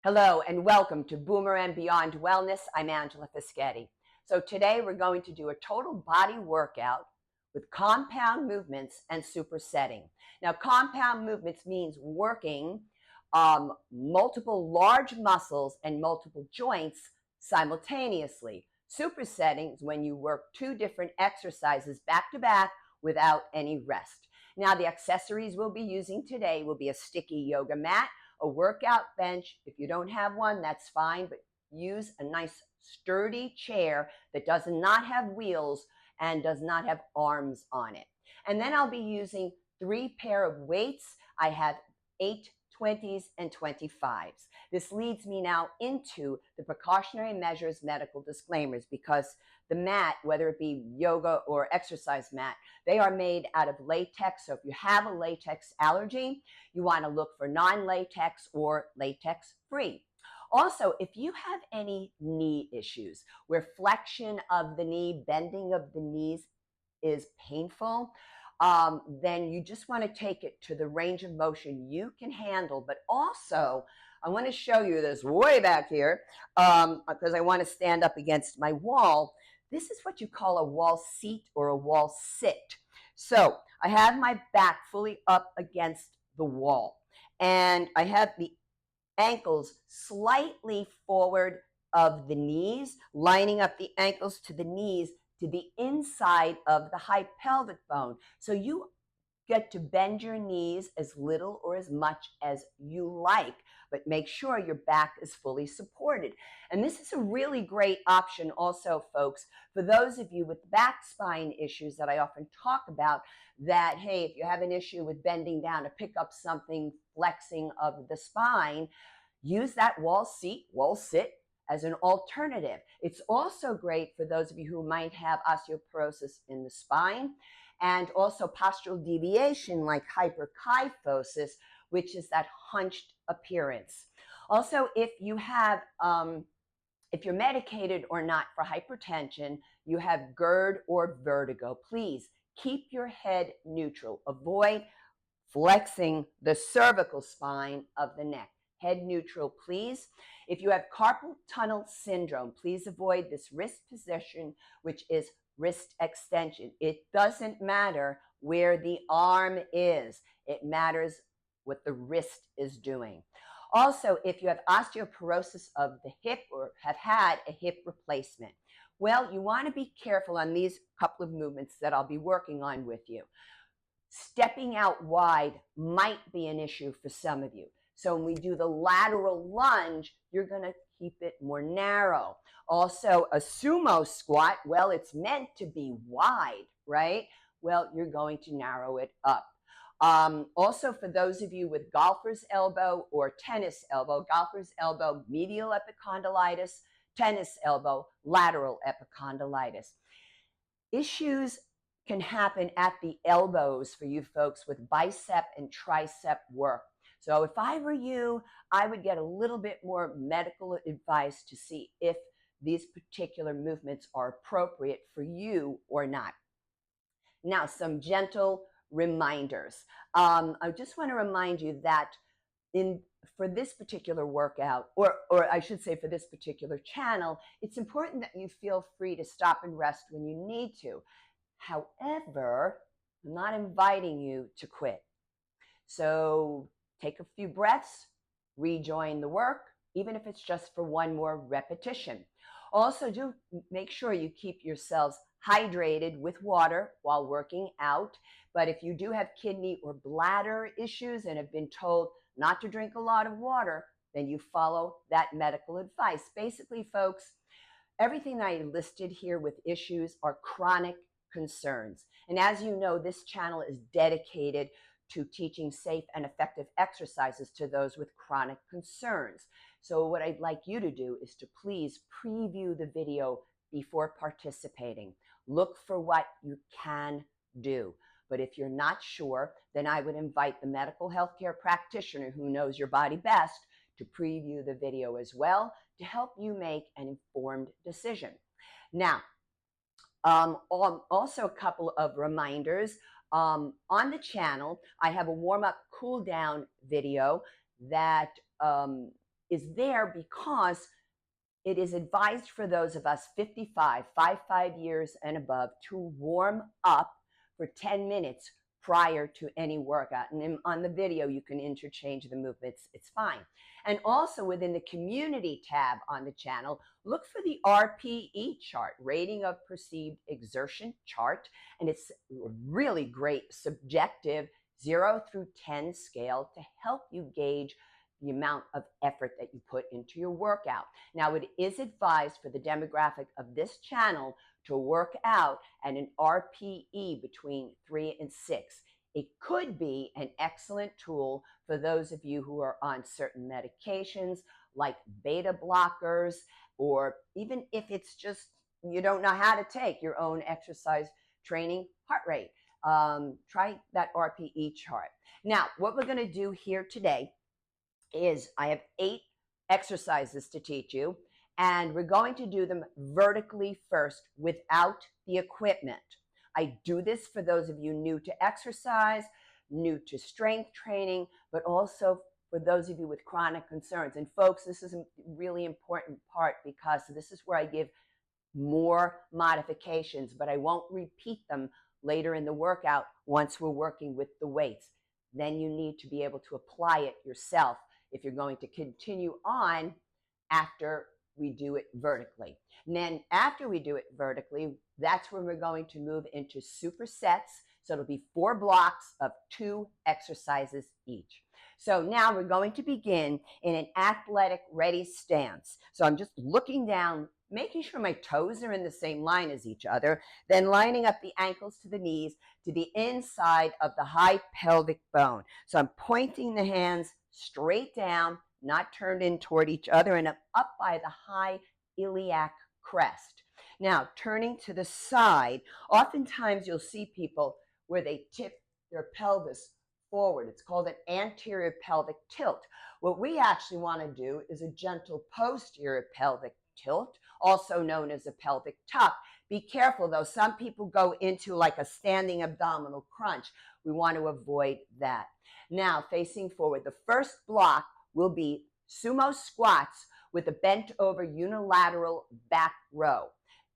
Hello and welcome to Boomer and Beyond Wellness. I'm Angela Fischetti. So today we're going to do a total body workout with compound movements and supersetting. Now, compound movements means working multiple large muscles and multiple joints simultaneously. Supersetting is when you work two different exercises back to back without any rest. Now, the accessories we'll be using today will be a sticky yoga mat, a workout bench. If you don't have one, that's fine, but use a nice sturdy chair that does not have wheels and does not have arms on it. And then I'll be using 3 pair of weights. I have 8 20s and 25s. This leads me now into the precautionary measures medical disclaimers, because the mat, whether it be yoga or exercise mat, they are made out of latex. So if you have a latex allergy, you want to look for non-latex or latex-free. Also, if you have any knee issues where flexion of the knee, bending of the knees is painful, then you just want to take it to the range of motion you can handle. But also, I want to show you this way back here because I want to stand up against my wall. This is what you call a wall seat or a wall sit. So I have my back fully up against the wall, and I have the ankles slightly forward of the knees, lining up the ankles to the knees to the inside of the high pelvic bone. So you get to bend your knees as little or as much as you like, but make sure your back is fully supported. And this is a really great option also, folks, for those of you with back spine issues that I often talk about, that, hey, if you have an issue with bending down to pick up something, flexing of the spine, use that wall seat, wall sit, as an alternative. It's also great for those of you who might have osteoporosis in the spine and also postural deviation like hyperkyphosis, which is that hunched appearance. Also, if you have, if you're medicated or not for hypertension, you have GERD or vertigo, please keep your head neutral. Avoid flexing the cervical spine of the neck. Head neutral, please. If you have carpal tunnel syndrome, please avoid this wrist position, which is wrist extension. It doesn't matter where the arm is. It matters what the wrist is doing. Also, if you have osteoporosis of the hip or have had a hip replacement, well, you want to be careful on these couple of movements that I'll be working on with you. Stepping out wide might be an issue for some of you. So when we do the lateral lunge, you're going to keep it more narrow. Also, a sumo squat, well, it's meant to be wide, right? Well, you're going to narrow it up. Also, for those of you with golfer's elbow or tennis elbow, golfer's elbow, medial epicondylitis, tennis elbow, lateral epicondylitis. Issues can happen at the elbows for you folks with bicep and tricep work. So if I were you, I would get a little bit more medical advice to see if these particular movements are appropriate for you or not. Now, some gentle reminders. I just want to remind you that for this particular workout, or I should say for this particular channel, it's important that you feel free to stop and rest when you need to. However, I'm not inviting you to quit. So take a few breaths, rejoin the work, even if it's just for one more repetition. Also, do make sure you keep yourselves hydrated with water while working out. But if you do have kidney or bladder issues and have been told not to drink a lot of water, then you follow that medical advice. Basically, folks, everything I listed here with issues are chronic concerns. And as you know, this channel is dedicated to teaching safe and effective exercises to those with chronic concerns. So what I'd like you to do is to please preview the video before participating. Look for what you can do. But if you're not sure, then I would invite the medical healthcare practitioner who knows your body best to preview the video as well to help you make an informed decision. Now, also a couple of reminders. On the channel, I have a warm-up, cool-down video that is there because it is advised for those of us 55 years and above to warm up for 10 minutes prior to any workout. And on the video, you can interchange the movements. It's fine. And also within the community tab on the channel, look for the RPE chart, Rating of Perceived Exertion chart. And it's a really great subjective 0 through 10 scale to help you gauge the amount of effort that you put into your workout. Now, it is advised for the demographic of this channel to work out at an RPE between 3 and 6. It could be an excellent tool for those of you who are on certain medications like beta blockers, or even if it's just you don't know how to take your own exercise training heart rate. Try that RPE chart. Now, what we're going to do here today is I have 8 exercises to teach you, and we're going to do them vertically first without the equipment. I do this for those of you new to exercise, new to strength training, but also for those of you with chronic concerns. And folks, this is a really important part because this is where I give more modifications, but I won't repeat them later in the workout once we're working with the weights. Then you need to be able to apply it yourself if you're going to continue on after we do it vertically. And then after we do it vertically, that's when we're going to move into supersets. So it'll be 4 blocks of 2 exercises each. So now we're going to begin in an athletic ready stance. So I'm just looking down, making sure my toes are in the same line as each other, then lining up the ankles to the knees to the inside of the high pelvic bone. So I'm pointing the hands straight down, not turned in toward each other, and up by the high iliac crest. Now, turning to the side, oftentimes you'll see people where they tip their pelvis forward. It's called an anterior pelvic tilt. What we actually want to do is a gentle posterior pelvic tilt, also known as a pelvic tuck. Be careful though, some people go into like a standing abdominal crunch. We want to avoid that. Now, facing forward, the first block will be sumo squats with a bent over unilateral back row.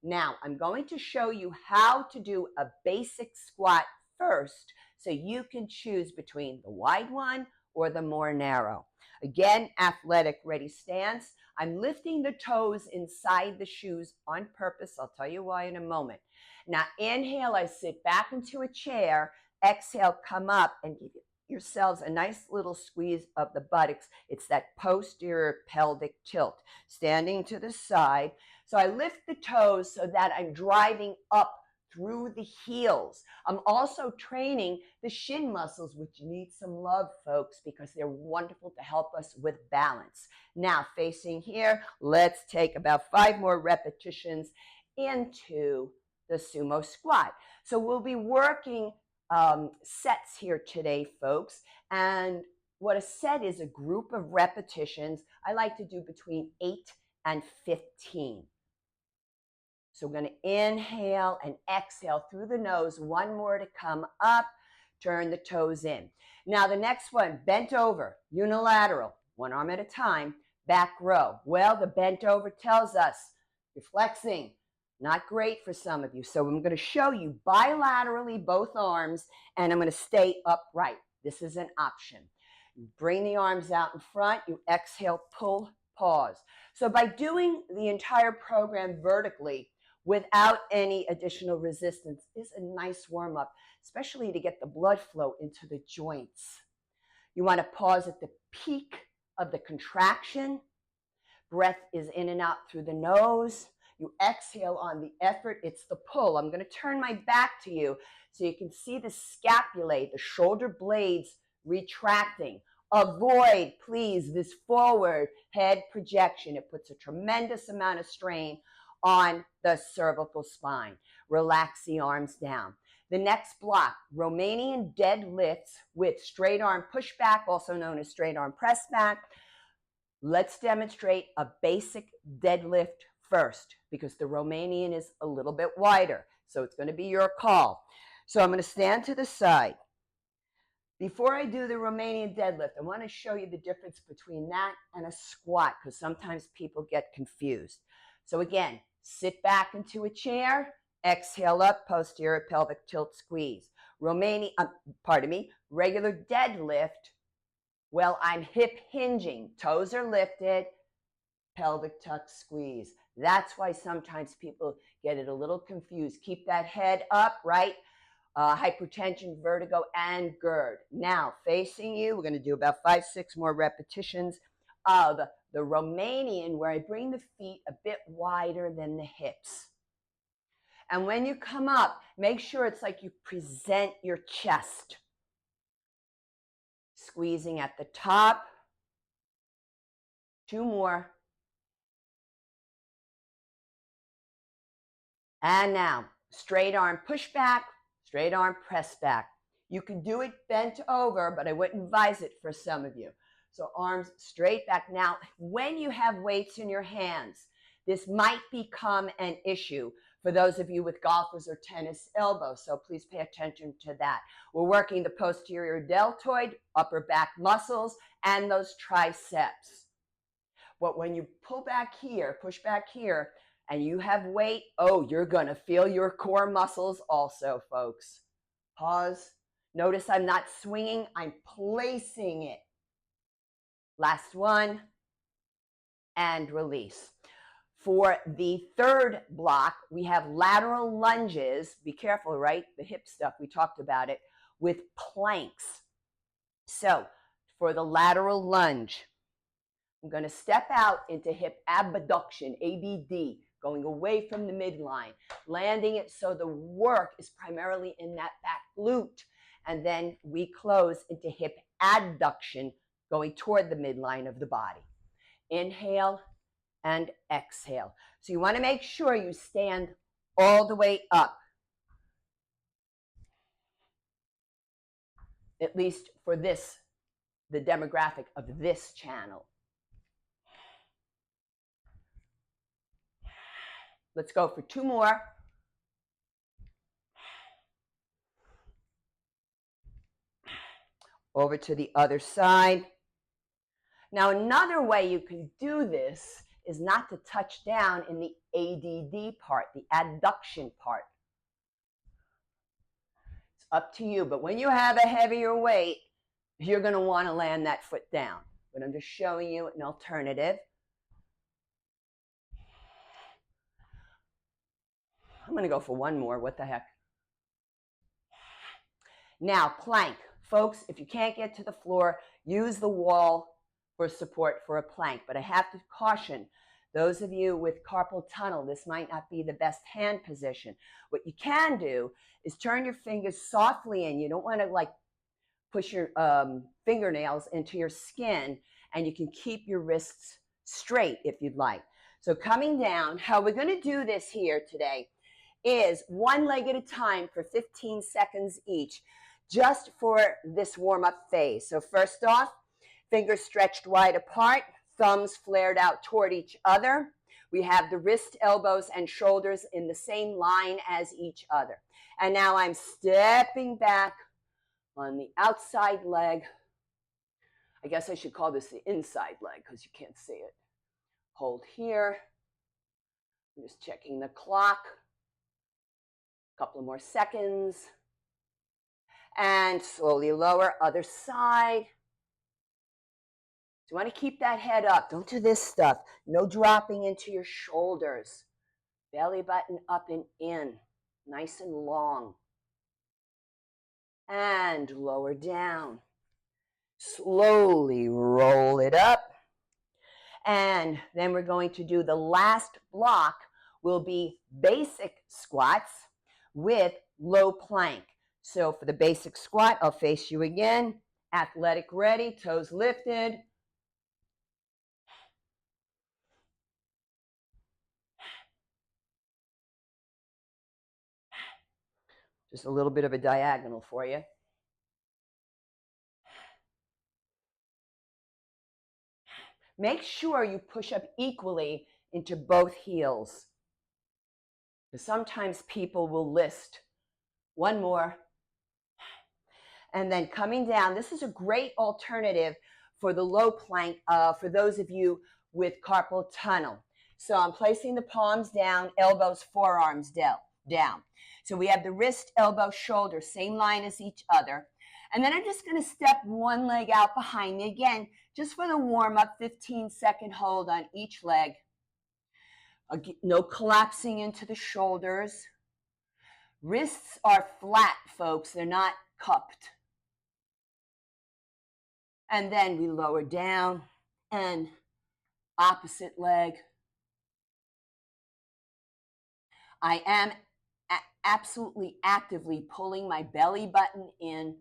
Now, I'm going to show you how to do a basic squat first so you can choose between the wide one or the more narrow. Again, athletic ready stance. I'm lifting the toes inside the shoes on purpose. I'll tell you why in a moment. Now, inhale, I sit back into a chair. Exhale, come up and give yourselves a nice little squeeze of the buttocks. It's that posterior pelvic tilt. Standing to the side. So I lift the toes so that I'm driving up through the heels. I'm also training the shin muscles, which need some love, folks, because they're wonderful to help us with balance. Now, facing here, let's take about 5 more repetitions into the sumo squat. So we'll be working sets here today, folks. And what a set is, a group of repetitions. I like to do between 8 and 15. So we're going to inhale and exhale through the nose. 1 more to come up. Turn the toes in. Now the next one, bent over, unilateral, 1 arm at a time, back row. Well, the bent over tells us you're flexing. Not great for some of you. So I'm going to show you bilaterally both arms, and I'm going to stay upright. This is an option. You bring the arms out in front. You exhale, pull, pause. So by doing the entire program vertically without any additional resistance is a nice warm-up, especially to get the blood flow into the joints. You want to pause at the peak of the contraction. Breath is in and out through the nose. You exhale on the effort. It's the pull. I'm going to turn my back to you so you can see the scapulae, the shoulder blades retracting. Avoid, please, this forward head projection. It puts a tremendous amount of strain on the cervical spine. Relax the arms down. The next block, Romanian deadlifts with straight arm pushback, also known as straight arm press back. Let's demonstrate a basic deadlift first because the Romanian is a little bit wider. So it's going to be your call. So I'm going to stand to the side. Before I do the Romanian deadlift, I want to show you the difference between that and a squat because sometimes people get confused. So again, sit back into a chair, exhale up, posterior pelvic tilt squeeze. Regular deadlift, well, I'm hip hinging, toes are lifted, pelvic tuck squeeze. That's why sometimes people get it a little confused. Keep that head up, right? Hypertension, vertigo, and GERD. Now, facing you, we're going to do about 5-6 more repetitions of the Romanian, where I bring the feet a bit wider than the hips. And when you come up, make sure it's like you present your chest. Squeezing at the top. 2 more. And now, straight arm push back, straight arm press back. You can do it bent over, but I wouldn't advise it for some of you. So arms straight back. Now, when you have weights in your hands, this might become an issue for those of you with golfers or tennis elbows, so please pay attention to that. We're working the posterior deltoid, upper back muscles, and those triceps. But when you pull back here, push back here, and you have weight, oh, you're going to feel your core muscles also, folks. Pause. Notice I'm not swinging, I'm placing it. Last one, and release. For the third block, we have lateral lunges. Be careful, right? The hip stuff, we talked about it, with planks. So for the lateral lunge, I'm going to step out into hip abduction, ABD, going away from the midline, landing it so the work is primarily in that back glute. And then we close into hip adduction, going toward the midline of the body. Inhale and exhale. So you want to make sure you stand all the way up, at least for this, the demographic of this channel. Let's go for 2 more. Over to the other side. Now, another way you can do this is not to touch down in the ADD part, the adduction part. It's up to you, but when you have a heavier weight, you're going to want to land that foot down. But I'm just showing you an alternative. I'm going to go for 1 more. What the heck? Now, plank. Folks, if you can't get to the floor, use the wall for support for a plank. But I have to caution those of you with carpal tunnel, this might not be the best hand position. What you can do is turn your fingers softly in. You don't want to like push your fingernails into your skin, and you can keep your wrists straight if you'd like. So coming down, how we're going to do this here today is 1 leg at a time for 15 seconds each, just for this warm-up phase. So first off, fingers stretched wide apart, thumbs flared out toward each other. We have the wrist, elbows, and shoulders in the same line as each other. And now I'm stepping back on the outside leg. I guess I should call this the inside leg because you can't see it. Hold here. I'm just checking the clock. A couple of more seconds. And slowly lower, other side. So you want to keep that head up. Don't do this stuff. No dropping into your shoulders. Belly button up and in. Nice and long. And lower down. Slowly roll it up. And then we're going to do the last block will be basic squats with low plank. So for the basic squat, I'll face you again. Athletic ready, toes lifted. Just a little bit of a diagonal for you. Make sure you push up equally into both heels. Because sometimes people will list 1 more. And then coming down, this is a great alternative for the low plank for those of you with carpal tunnel. So I'm placing the palms down, elbows, forearms down. So we have the wrist, elbow, shoulder, same line as each other. And then I'm just going to step one leg out behind me. Again, just for the warm-up, 15-second hold on each leg. No collapsing into the shoulders. Wrists are flat, folks. They're not cupped. And then we lower down and opposite leg. I am absolutely actively pulling my belly button in.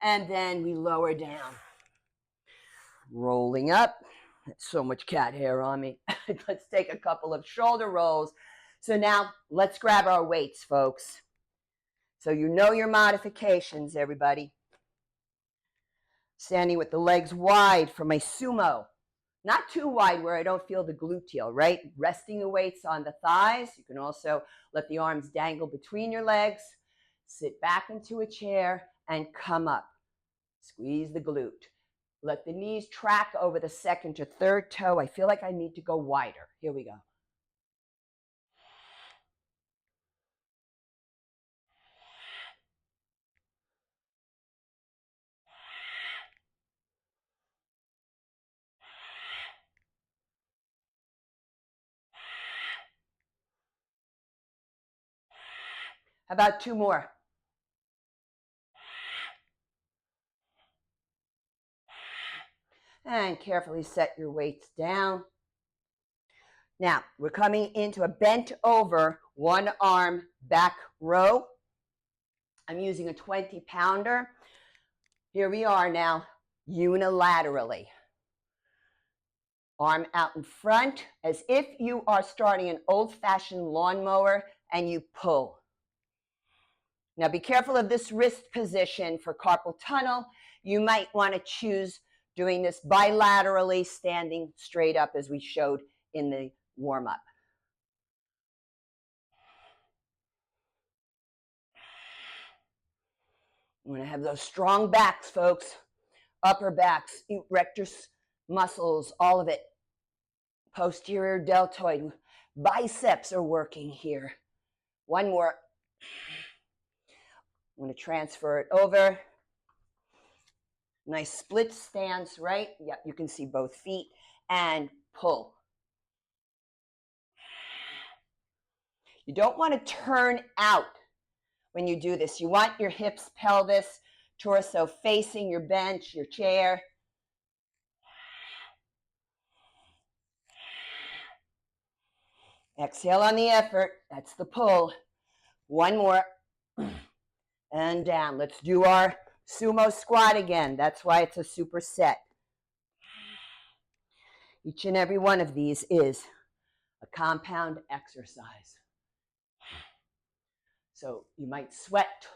And then we lower down. Rolling up. So much cat hair on me. Let's take a couple of shoulder rolls. So now let's grab our weights, folks. So you know your modifications, everybody. Standing with the legs wide for my sumo. Not too wide where I don't feel the gluteal, right? Resting the weights on the thighs. You can also let the arms dangle between your legs. Sit back into a chair and come up. Squeeze the glute. Let the knees track over the second to third toe. I feel like I need to go wider. Here we go. How about two more? And carefully set your weights down. Now, we're coming into a bent over one arm back row. I'm using a 20-pounder. Here we are now, unilaterally. Arm out in front as if you are starting an old-fashioned lawnmower and you pull. Now be careful of this wrist position for carpal tunnel. You might want to choose doing this bilaterally, standing straight up as we showed in the warm-up. You want to have those strong backs, folks. Upper backs, rectus muscles, all of it. Posterior deltoid, biceps are working here. One more. I'm going to transfer it over. Nice split stance, right? Yep, you can see both feet. And pull. You don't want to turn out when you do this. You want your hips, pelvis, torso facing your bench, your chair. Exhale on the effort. That's the pull. One more. And down. Let's do our sumo squat again. That's why it's a superset. Each and every one of these is a compound exercise. So you might sweat.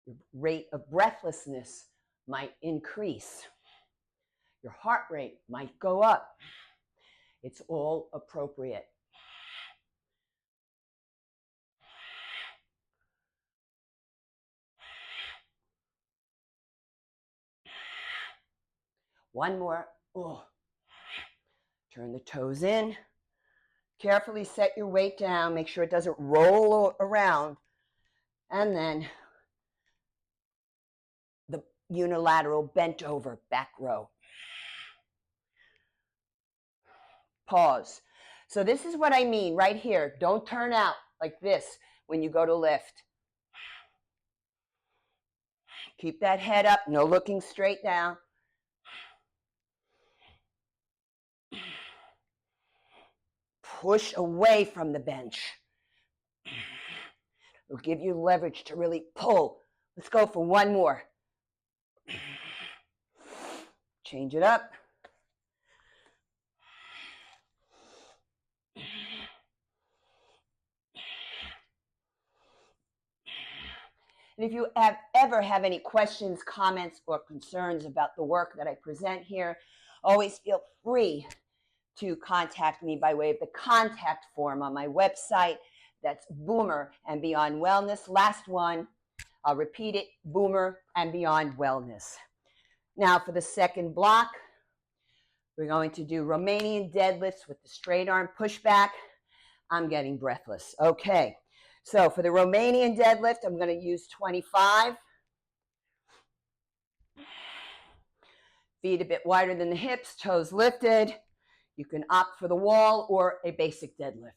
Your rate of breathlessness might increase. Your heart rate might go up. It's all appropriate. One more. Oh. Turn the toes in. Carefully set your weight down. Make sure it doesn't roll around. And then the unilateral bent over back row. Pause. So this is what I mean right here. Don't turn out like this when you go to lift. Keep that head up. No looking straight down. Push away from the bench. It'll give you leverage to really pull. Let's go for one more. Change it up. And if you ever have any questions, comments, or concerns about the work that I present here, always feel free to contact me by way of the contact form on my website. That's Boomer and Beyond Wellness. Last one, I'll repeat it, Boomer and Beyond Wellness. Now for the second block, we're going to do Romanian deadlifts with the straight arm pushback. I'm getting breathless. Okay, so for the Romanian deadlift, I'm going to use 25. Feet a bit wider than the hips, toes lifted. You can opt for the wall or a basic deadlift.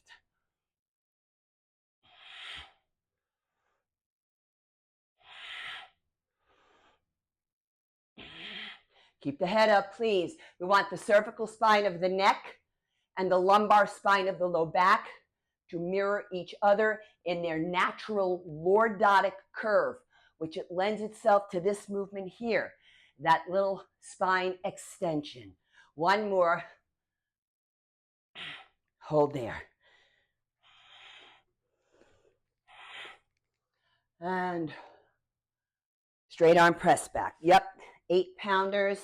Keep the head up, please. We want the cervical spine of the neck and the lumbar spine of the low back to mirror each other in their natural lordotic curve, which it lends itself to this movement here, that little spine extension. One more. Hold there. And straight arm press back. Yep, 8-pounders.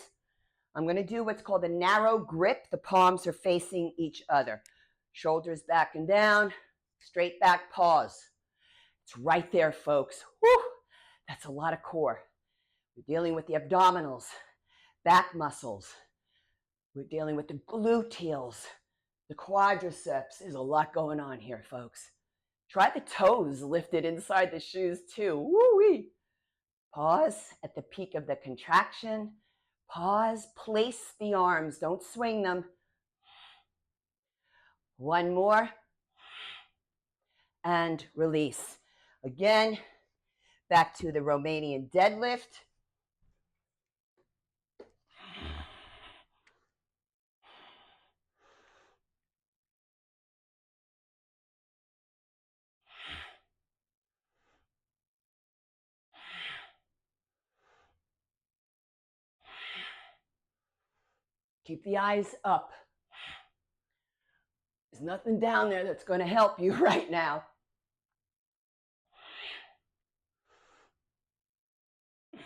I'm going to do what's called a narrow grip. The palms are facing each other. Shoulders back and down, straight back, pause. It's right there, folks. Whew, that's a lot of core. We're dealing with the abdominals, back muscles. We're dealing with the gluteals, the quadriceps. There's a lot going on here, folks. Try the toes lifted inside the shoes too. Woo-wee. Pause at the peak of the contraction. Pause, place the arms, don't swing them. One more, and release. Again, back to the Romanian deadlift. Keep the eyes up. There's nothing down there that's going to help you right now. Let's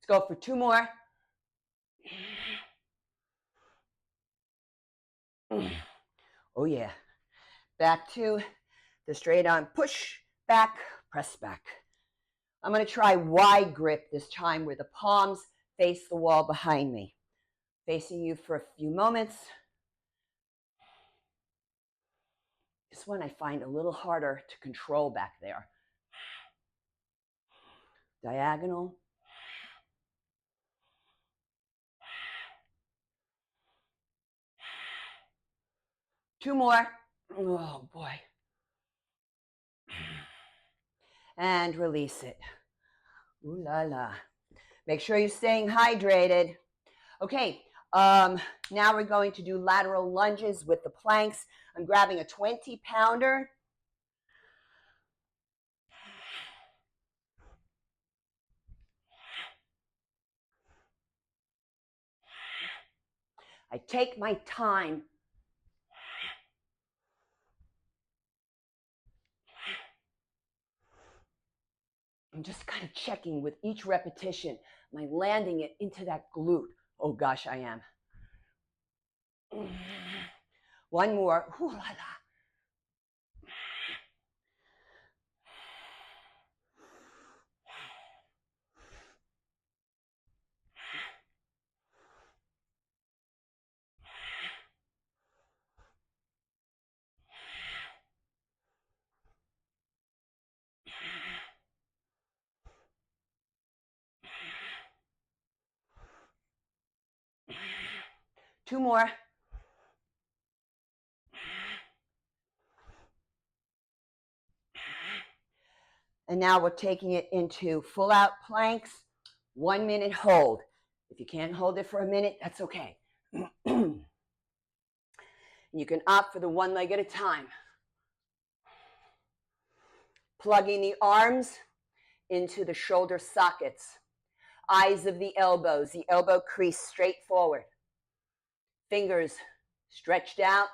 go for 2 more. Oh yeah. Back to the straight arm push back, press back. I'm going to try wide grip this time where the palms face the wall behind me. Facing you for a few moments. This one I find a little harder to control back there. Diagonal. Two more. Oh boy. And release it. Ooh la la. Make sure you're staying hydrated. Okay, now we're going to do lateral lunges with the planks. I'm grabbing a 20-pounder. I take my time. I'm just kind of checking with each repetition. Am I landing it into that glute? Oh gosh, I am. One more. Ooh la la. Two more. And now we're taking it into full out planks. 1 minute hold. If you can't hold it for a minute, that's okay. You can opt for the one leg at a time. Plugging the arms into the shoulder sockets. Eyes of the elbows, the elbow crease straight forward. Fingers stretched out,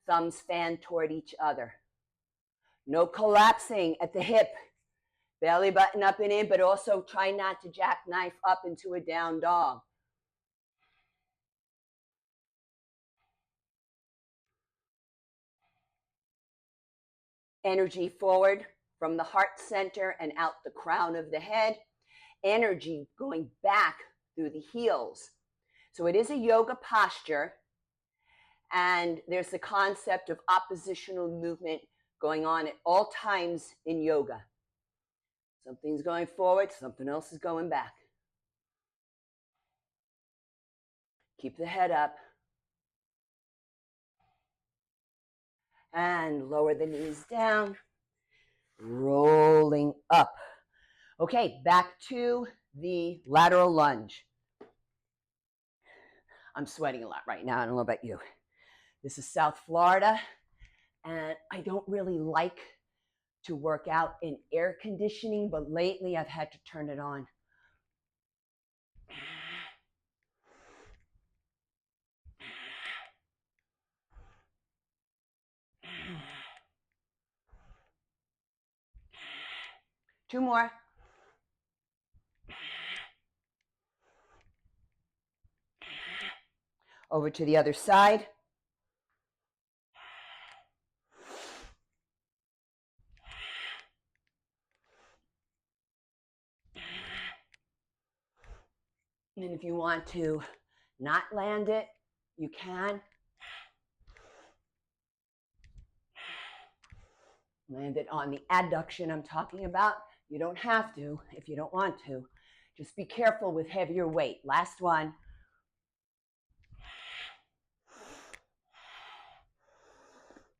thumbs fan toward each other. No collapsing at the hip. Belly button up and in, but also try not to jackknife up into a down dog. Energy forward from the heart center and out the crown of the head. Energy going back through the heels. So it is a yoga posture, and there's the concept of oppositional movement going on at all times in yoga. Something's going forward, something else is going back. Keep the head up. And lower the knees down. Rolling up. Okay, back to the lateral lunge. I'm sweating a lot right now. I don't know about you. This is South Florida, and I don't really like to work out in air conditioning, but lately I've had to turn it on. Two more. Over to the other side. And if you want to not land it, you can. Land it on the adduction I'm talking about. You don't have to if you don't want to. Just be careful with heavier weight. Last one.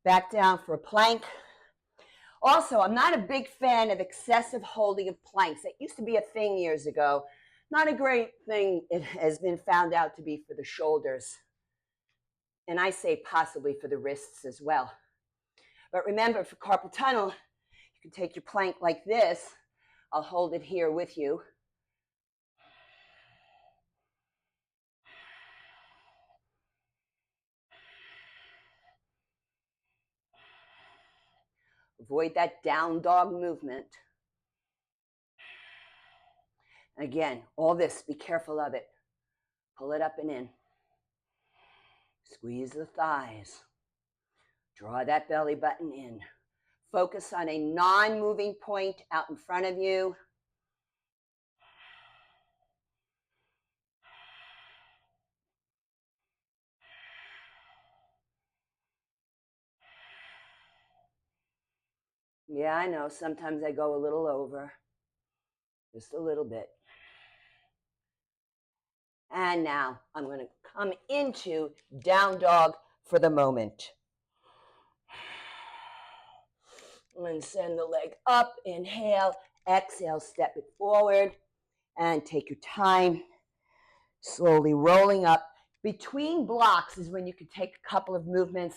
Back down for a plank. Also, I'm not a big fan of excessive holding of planks. That used to be a thing years ago. Not a great thing. It has been found out to be for the shoulders. And I say possibly for the wrists as well. But remember, for carpal tunnel, you can take your plank like this. I'll hold it here with you. Avoid that down dog movement. Again, all this, be careful of it. Pull it up and in. Squeeze the thighs. Draw that belly button in. Focus on a non-moving point out in front of you. Yeah, I know, sometimes I go a little over. Just a little bit. And now I'm going to come into down dog for the moment. And send the leg up, inhale, exhale, step it forward, and take your time, slowly rolling up. Between blocks is when you can take a couple of movements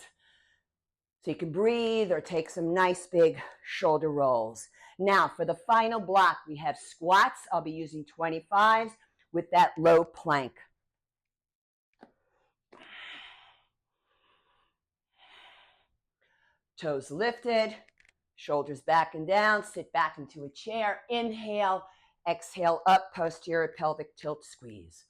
so you can breathe or take some nice big shoulder rolls. Now, for the final block, we have squats. I'll be using 25s with that low plank. Toes lifted, shoulders back and down, sit back into a chair, inhale, exhale up, posterior pelvic tilt squeeze.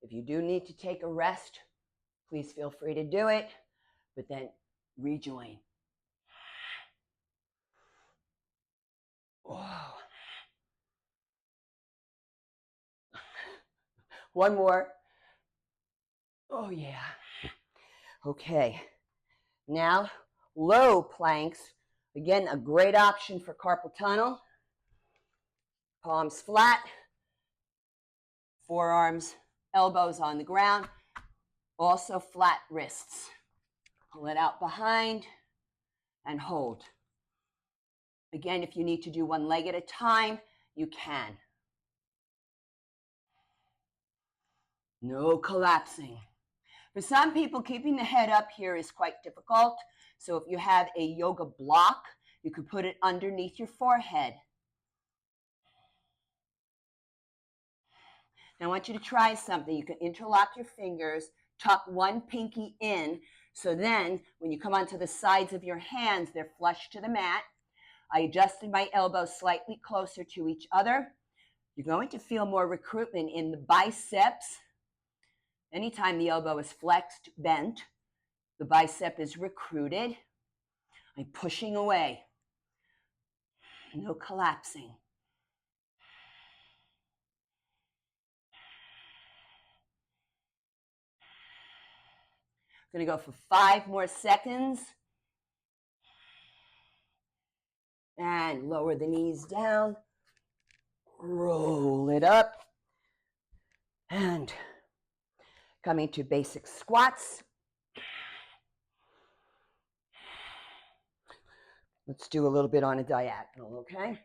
If you do need to take a rest, please feel free to do it, but then rejoin. Oh. One more. Oh, yeah. Okay. Now, low planks. Again, a great option for carpal tunnel. Palms flat. Forearms, elbows on the ground. Also flat wrists. Pull it out behind and hold. Again, if you need to do one leg at a time, you can. No collapsing. For some people, keeping the head up here is quite difficult. So if you have a yoga block, you could put it underneath your forehead. Now I want you to try something. You can interlock your fingers, tuck one pinky in, so then when you come onto the sides of your hands, they're flush to the mat. I adjusted my elbows slightly closer to each other. You're going to feel more recruitment in the biceps. Anytime the elbow is flexed, bent, the bicep is recruited. I'm pushing away. No collapsing. I'm going to go for 5 more seconds. And lower the knees down. Roll it up. And coming to basic squats. Let's do a little bit on a diagonal, okay?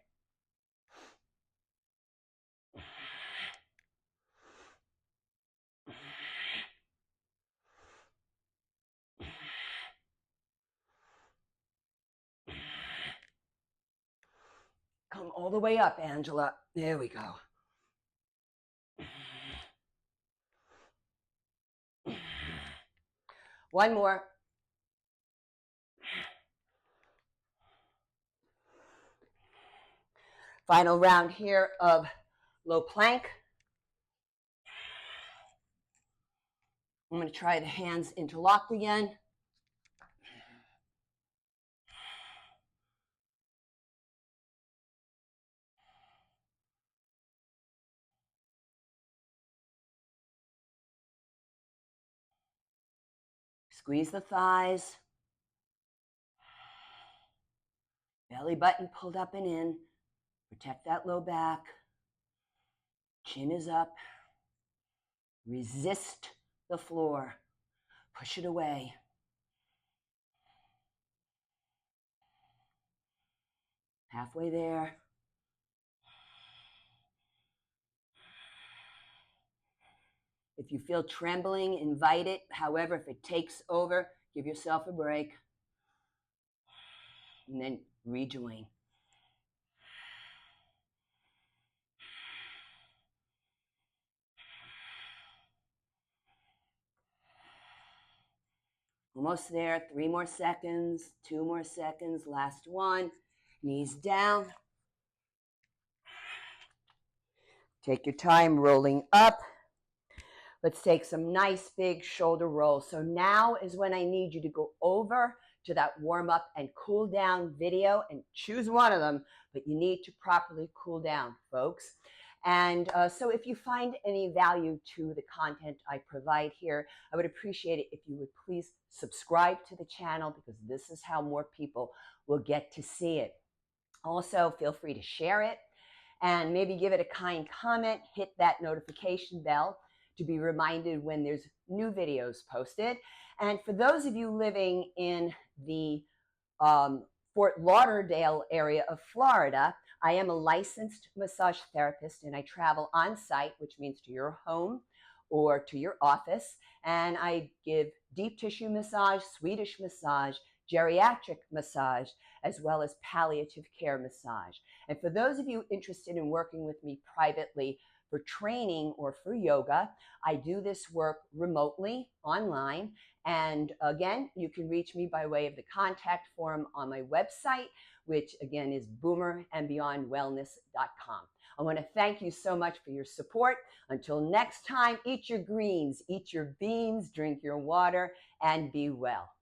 Come all the way up, Angela. There we go. One more. Final round here of low plank. I'm going to try the hands interlocked again. Squeeze the thighs. Belly button pulled up and in. Protect that low back. Chin is up. Resist the floor. Push it away. Halfway there. If you feel trembling, invite it. However, if it takes over, give yourself a break. And then rejoin. Almost there. 3 more seconds. 2 more seconds. Last one. Knees down. Take your time rolling up. Let's take some nice big shoulder rolls. So now is when I need you to go over to that warm up and cool down video and choose one of them, but you need to properly cool down, folks. And so if you find any value to the content I provide here, I would appreciate it if you would please subscribe to the channel, because this is how more people will get to see it. Also, feel free to share it and maybe give it a kind comment, hit that notification bell to be reminded when there's new videos posted. And for those of you living in the Fort Lauderdale area of Florida, I am a licensed massage therapist, and I travel on site, which means to your home or to your office. And I give deep tissue massage, Swedish massage, geriatric massage, as well as palliative care massage. And for those of you interested in working with me privately for training or for yoga, I do this work remotely online. And again, you can reach me by way of the contact form on my website, which again is boomerandbeyondwellness.com. I want to thank you so much for your support. Until next time, eat your greens, eat your beans, drink your water, and be well.